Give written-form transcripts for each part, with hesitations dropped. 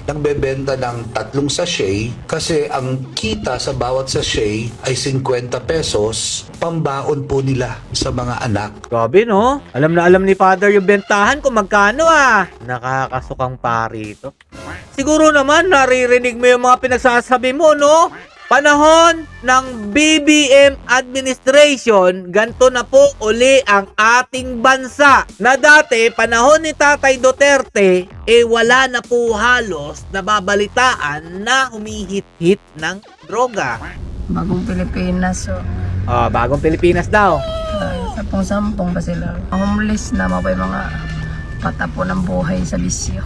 nagbebenta ng 3 sachet kasi ang kita sa bawat sachet ay 50 pesos, pambaon po nila sa mga anak. Grabe no? Alam na alam ni Father yung bentahan kung magkano ah. Nakakasukang pari ito. Siguro naman naririnig mo yung mga pinagsasabi mo no? Panahon ng BBM administration, ganito na po uli ang ating bansa. Na dati, panahon ni Tatay Duterte, wala na po halos nababalitaan na humihit-hit ng droga. Bagong Pilipinas, so Bagong Pilipinas daw. sampung-sampung pa sila. Ang homeless na mabay mga patapo ng buhay sa bisyo.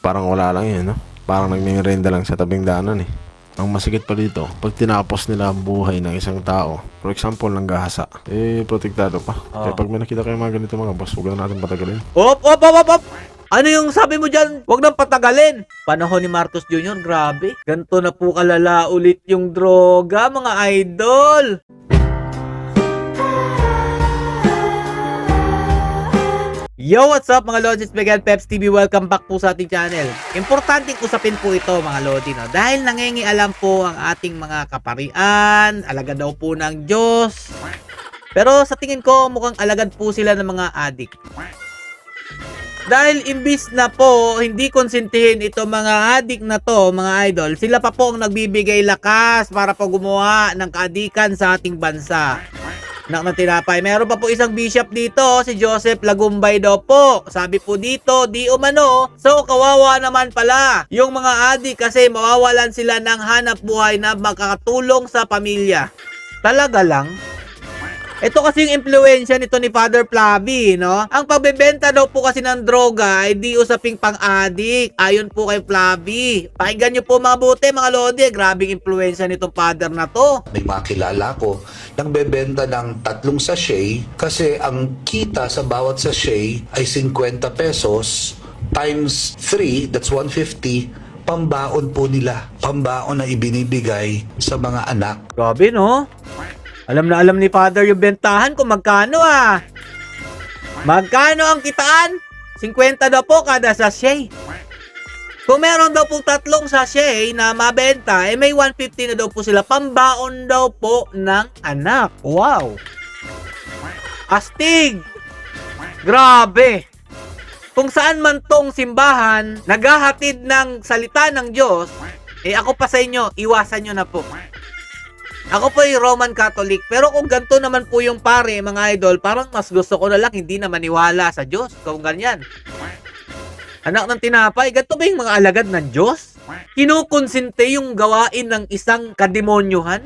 Parang wala lang yun, no? Parang nagmimerienda lang sa tabing daanan eh. Ang masikit pa dito, pag tinapos nila ang buhay ng isang tao, for example, ng gahasa, protektado pa. Kaya pag may nakita kayo mga ganito mga boss, huwag na natin patagalin. Op! Ano yung sabi mo dyan? Huwag nang patagalin. Panahon ni Marcos Jr., grabe. Ganto na po kalala ulit yung droga, mga idol. Yo, what's up mga Lodi? It's Miguel Peps TV. Welcome back po sa ating channel. Importanteng usapin po ito mga Lodi, no? Dahil nangingialam po ang ating mga kaparian, alagad daw po ng Diyos. Pero sa tingin ko, mukhang alagad po sila ng mga adik. Dahil imbis na po, hindi konsentihin ito mga adik na to, mga idol, sila pa po ang nagbibigay lakas para po gumawa ng kaadikan sa ating bansa. Nak na tinapay. Meron pa po isang bishop dito, si Joseph Lagumbay daw po. Sabi po dito, di umano. So, kawawa naman pala yung mga adik kasi mawawalan sila ng hanap buhay na makakatulong sa pamilya. Talaga lang? Ito kasi yung impluensya nito ni Father Flavi, no? Ang pagbebenta daw po kasi ng droga ay di usaping pang-adik. Ayon po kay Flavi. Pakinggan nyo po mabuti mga Lodi. Grabing impluensya nitong father na to. May mga kilala ko nagbebenta ng 3 sachet kasi ang kita sa bawat sachet ay 50 pesos times 3, that's 150, pambaon po nila. Pambaon na ibinibigay sa mga anak. Grabe, no? Alam na alam ni Father yung bentahan kung magkano ah. Magkano ang kitaan? 50 daw po kada sachet. Kung meron daw po 3 sachet na mabenta, may 150 na daw po sila. Pambaon daw po ng anak. Wow! Astig! Grabe! Kung saan man tong simbahan, naghahatid ng salita ng Diyos, ako pa sa inyo, iwasan nyo na po. Ako po ay Roman Catholic, pero kung ganito naman po yung pare, mga idol, parang mas gusto ko na lang hindi na maniwala sa Diyos kung ganyan. Anak ng tinapay, ganito ba yung mga alagad ng Diyos? Kinukonsinte yung gawain ng isang kademonyuhan?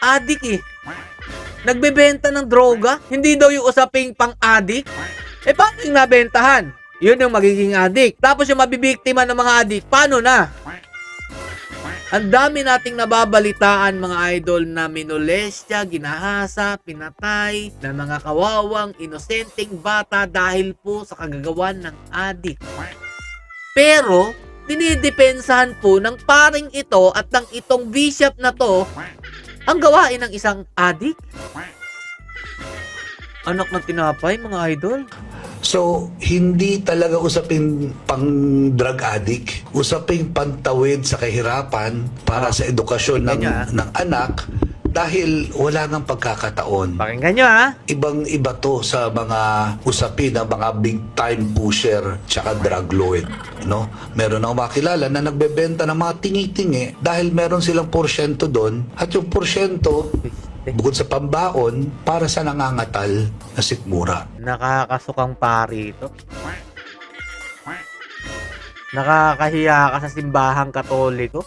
Adik eh. Nagbebenta ng droga? Hindi daw yung usaping pang-adik? Paano yung nabentahan? Yun yung magiging adik. Tapos yung mabibiktima ng mga adik, paano na? Ang dami nating nababalitaan mga idol na minolestya, ginahasa, pinatay ng mga kawawang, inosenteng bata dahil po sa kagagawan ng adik. Pero, dinidepensahan po ng paring ito at ng itong bishop na to ang gawain ng isang adik. Anak ng tinapay mga idol. So, hindi talaga usaping pang drug addict, usaping pantawid sa kahirapan para sa edukasyon ng anak dahil wala ngang pagkakataon. Pakinggan nyo ha. Ibang-iba to sa mga usapin ng mga big time pusher tsaka drug lord. No? Meron akong makilala na nagbebenta ng mga tingi-tingi dahil meron silang porsyento doon at yung porsyento bukod sa pambaon, para sa nangangatal na sikmura. Nakakasukang pari ito. Nakakahiya ka sa simbahang Katoliko.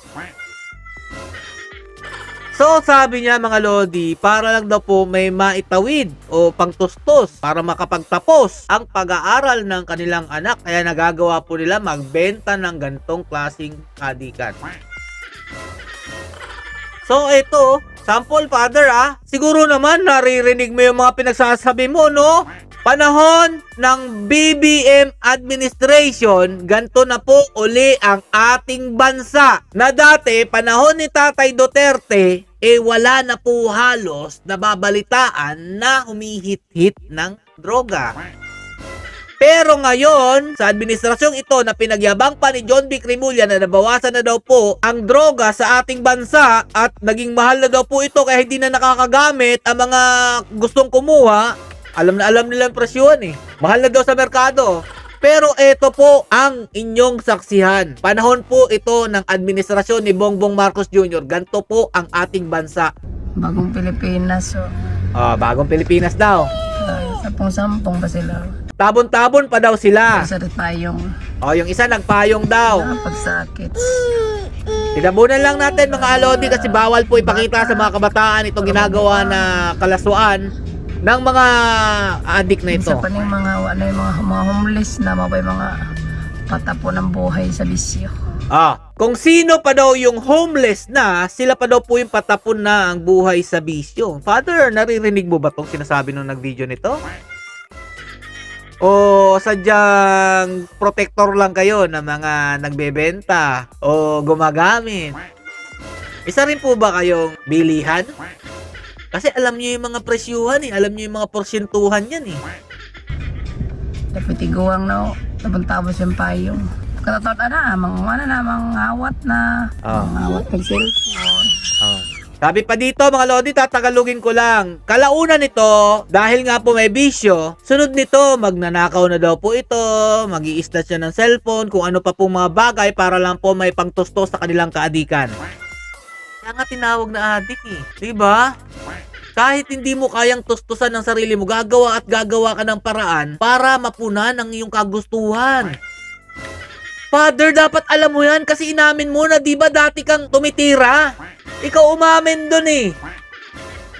So, sabi niya mga Lodi, para lang daw po may maitawid o pangtustos para makapagtapos ang pag-aaral ng kanilang anak. Kaya nagagawa po nila magbenta ng gantong klaseng kadikan. So, ito, sample father siguro naman naririnig mo yung mga pinagsasabi mo, no? Panahon ng BBM administration, ganito na po uli ang ating bansa. Na dati, panahon ni Tatay Duterte, wala na po halos nababalitaan na humihit-hit ng droga. Pero ngayon, sa administrasyong ito na pinagyabang pa ni John B. Cremulya na nabawasan na daw po ang droga sa ating bansa at naging mahal na daw po ito kaya hindi na nakakagamit ang mga gustong kumuha, alam na alam nila ang presyon eh. Mahal na daw sa merkado. Pero ito po ang inyong saksihan. Panahon po ito ng administrasyon ni Bongbong Marcos Jr. Ganto po ang ating bansa. Bagong Pilipinas, so. Bagong Pilipinas daw. Sampung-sampung pa sila. Tabon-tabon pa daw sila. Isa rin tayong Yung isa nagpayong daw. pagsakit. Tinabunan lang natin mga alodi kasi bawal po ipakita sa mga kabataan itong ginagawa na kalaswaan ng mga adik na ito. Isa pa yung mga homeless na mabay mga patapo ng buhay sa bisyo. Kung sino pa daw yung homeless na, sila pa daw po yung patapon na ang buhay sa bisyo. Father, naririnig mo ba itong sinasabi nung nag-video nito? O sadyang protector lang kayo ng mga nagbebenta o gumagamit? Isa rin po ba kayong bilihan? Kasi alam niyo yung mga presyuhan eh. Alam niyo yung mga porsyentuhan yan eh. Napitiguang na, tabon-tabos yung payong. Katatot na, mangawat na. Mangawat ng cellphone. Sabi pa dito mga lodi, tatagalugin ko lang. Kalaunan nito, dahil nga po may bisyo, sunod nito, magnanakaw na daw po ito, mag-i-snatch siya ng cellphone, kung ano pa pong mga bagay para lang po may pangtustos sa kanilang kaadikan. Kaya nga tinawag na adik eh. Diba? Kahit hindi mo kayang tustusan ng sarili mo, gagawa at gagawa ka ng paraan para mapunan ang iyong kagustuhan. Father, dapat alam mo yan kasi inamin mo na diba dati kang tumitira? Ikaw umamin dun eh.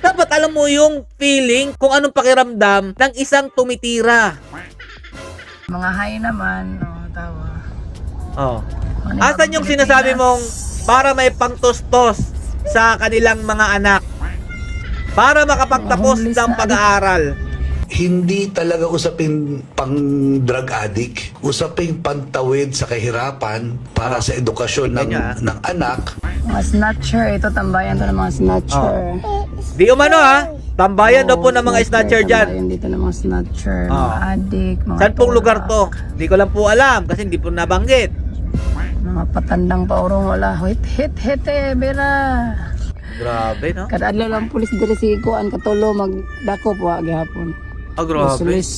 Dapat alam mo yung feeling kung anong pakiramdam ng isang tumitira. Mga high naman, tawa. Asan yung sinasabi mong para may pangtustos sa kanilang mga anak? Para makapagtapos ng pag-aaral. Hindi talaga usapin pang drug addict, usapin pantawid sa kahirapan para sa edukasyon ng anak. Mga snatcher, ito tambayan to ng mga snatcher. Di umano tambayan daw po ng mga snatcher dyan. Tambayan dito ng mga snatcher, mga addict, mga Saan pong lugar tulak. to? Di ko lang po alam kasi hindi po nabanggit. Mga patandang paurong wala. Hit, bera. Grabe, no? Kadadlaw lang pulis diri si Kuan Katulo magdako po gihapon. Grabe. Useless.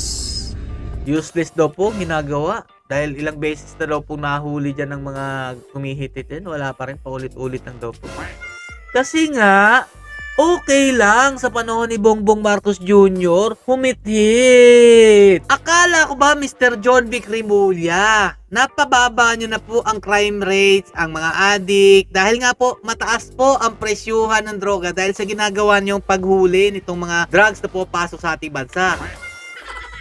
Useless daw po ginagawa. Dahil ilang beses na daw po nahuli dyan ng mga kumihititin. Wala pa rin, paulit-ulit lang daw po. Kasi nga, okay lang sa panahon ni Bongbong Marcos Jr. humit-hit. Akala ko ba Mr. John B. Cremulya, napababa nyo na po ang crime rates, ang mga addict, dahil nga po mataas po ang presyuhan ng droga dahil sa ginagawa nyong paghuli nitong mga drugs na pupasok sa ating bansa.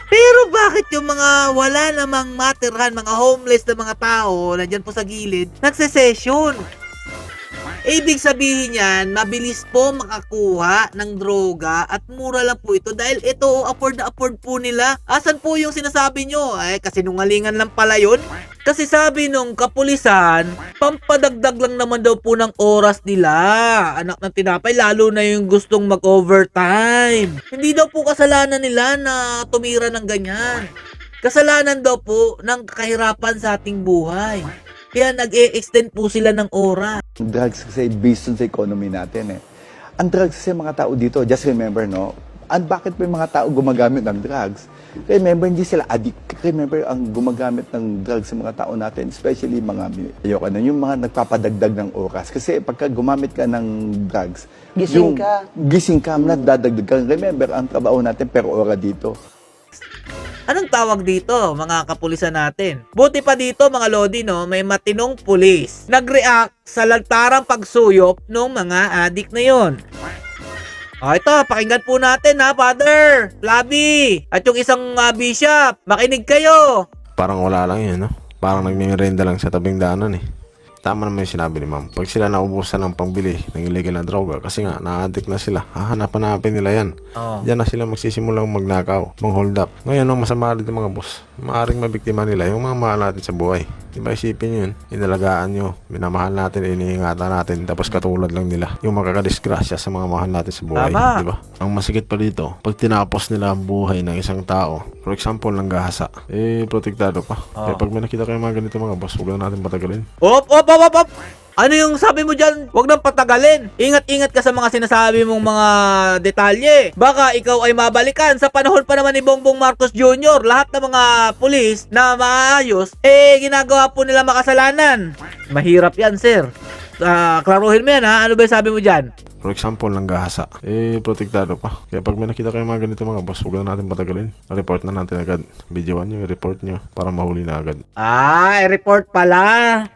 Pero bakit yung mga wala namang matirhan, mga homeless na mga tao, nandyan po sa gilid, nagsesesyon? Ibig sabihin yan, mabilis po makakuha ng droga at mura lang po ito dahil ito, afford na afford po nila. Asan po yung sinasabi nyo? Kasi nungalingan lang pala yun. Kasi sabi nung kapulisan, pampadagdag lang naman daw po ng oras nila. Anak ng tinapay, lalo na yung gustong mag-overtime. Hindi daw po kasalanan nila na tumira ng ganyan. Kasalanan daw po ng kahirapan sa ating buhay. Kaya nag-e-extend po sila ng oras. Drugs kasi based on sa economy natin eh. Ang drugs kasi mga tao dito, just remember no, bakit may mga tao gumagamit ng drugs? Remember, hindi sila addict. Remember, ang gumagamit ng drugs sa mga tao natin, especially mga, yung mga nagpapadagdag ng oras. Kasi pagka gumamit ka ng drugs, gising ka, nadadagdag ka. Remember, ang trabaho natin per ora dito. Anong tawag dito, mga kapulisan natin? Buti pa dito, mga lodi, no, may matinong pulis. Nag-react sa lantarang pagsuyop ng mga adik na yon. Ito, pakinggan po natin Father, Flavi, at yung isang bishop. Makinig kayo. Parang wala lang yun, no? Parang nagmimerenda lang sa tabing daanan eh. Tama naman yung sinabi ni ma'am. Pag sila naubusan ng pangbili ng illegal na droga, kasi nga, na-addict na sila, hahanap-hanapin nila yan. Oh. Diyan na sila magsisimulang magnakaw, mang-hold up. Ngayon, ang masama dito mga boss, maaring mabiktima nila yung mga mahal natin sa buhay. Di ba isipin nyo yun? Inalagaan nyo, minamahal natin, iniingatan natin, tapos katulad lang nila yung makakadisgrasya sa mga mahal natin sa buhay. Tama. Di ba? Ang masikit pa dito, pag tinapos nila ang buhay ng isang tao, for example, nanggahasa, protektado pa. Oh. Kaya pag may nakita kayo mga ganito mga boss, huwag lang natin patagalin. Op! Ano yung sabi mo dyan? Huwag nang patagalin. Ingat-ingat ka sa mga sinasabi mong mga detalye. Baka ikaw ay mabalikan. Sa panahon pa naman ni Bongbong Marcos Jr., lahat ng mga pulis na maayos, ginagawa po nila makasalanan. Mahirap yan, sir. Klaruhin mo yan, ha? Ano ba yung sabi mo dyan? For example, nanggahasa, protektado pa. Kaya pag may nakita kayo mga ganito mga boss, huwag lang natin patagalin. Report na natin agad. Videoan nyo, report nyo para mahuli na agad. I-report pala.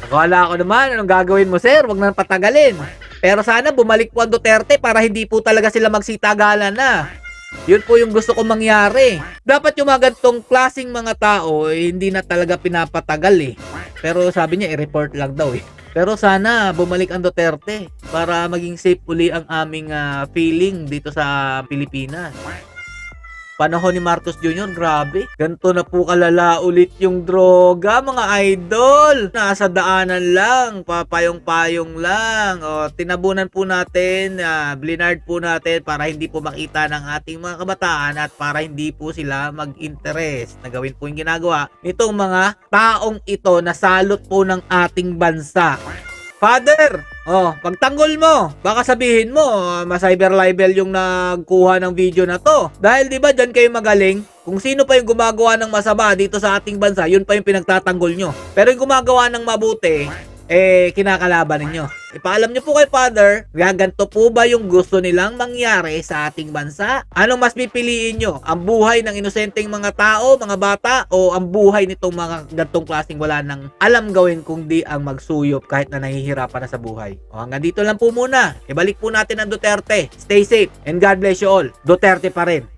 Akala ko naman, anong gagawin mo, sir? Huwag nang patagalin. Pero sana bumalik po ang Duterte para hindi po talaga sila magsitagalan na. Yun po yung gusto kong mangyari. Dapat yung mga gantong klaseng mga tao, hindi na talaga pinapatagal eh. Pero sabi niya, i-report lang daw eh. Pero sana bumalik ang Duterte para maging safe uli ang aming feeling dito sa Pilipinas. Panahon ni Marcos Jr., grabe. Ganto na po kalala ulit yung droga, mga idol. Nasa daanan lang, papayong-payong lang. O, tinabunan po natin, blinard po natin para hindi po makita ng ating mga kabataan at para hindi po sila mag-interest na gawin po yung ginagawa nitong mga taong ito na salot po ng ating bansa. Father, pagtanggol mo, baka sabihin mo, ma-cyber libel yung nagkuha ng video na to. Dahil di ba dyan kayo magaling? Kung sino pa yung gumagawa ng masama dito sa ating bansa, yun pa yung pinagtatanggol nyo. Pero yung gumagawa ng mabuti, kinakalaban ninyo. Ipaalam nyo po kay Father, gaganto po ba yung gusto nilang mangyari sa ating bansa? Anong mas pipiliin nyo? Ang buhay ng inosenteng mga tao, mga bata, o ang buhay nitong mga gantong klaseng wala nang alam gawin kundi ang magsuyop kahit na nahihirapan na sa buhay? O hanggang dito lang po muna. Ibalik po natin ang Duterte. Stay safe and God bless you all. Duterte pa rin.